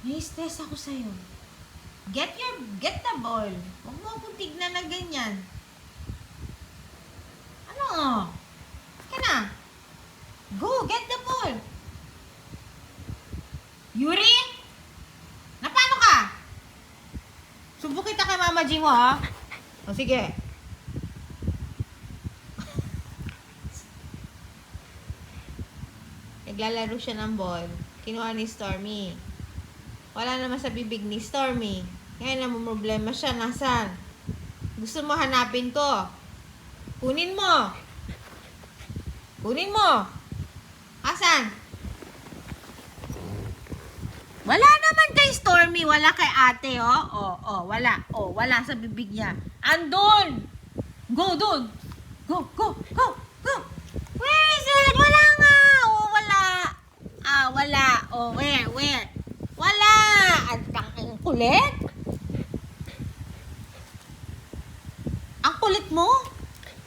Nai-stress ako sa'yo. Get the ball. Huwag mo akong tignan na ganyan. Ano? Kaya na. Go, get the ball. Yuri? Na paano ka? Subok kita kay Mama G mo, ha? O, sige. Naglalaro siya ng ball. Kinuha ni Stormy. Wala naman sa bibig ni Stormy. Ngayon naman problema siya. Nasaan? Gusto mo hanapin to. Kunin mo. Kunin mo. Asan? Wala naman kay Stormy. Wala kay ate, oh. Wala. Wala sa bibig niya. Andun. Go, dun. Go. Where is it? Wala nga. Wala. Wala. Where? Wala. Ang kulit. Ang kulit mo.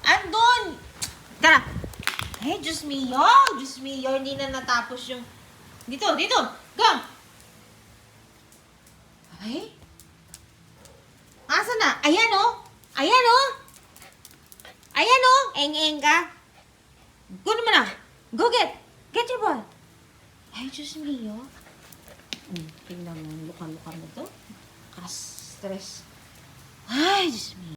Andun. Tara. Hey, Diyos mio. Hindi na natapos yung... Dito. Go. Ay. Asan na? Ayan, oh. Eng ka. Go naman na. Go get your ball. Ay, Diyos mio. Tingnan mo, luka-luka mo to. Stress. Ay, Diyos mio.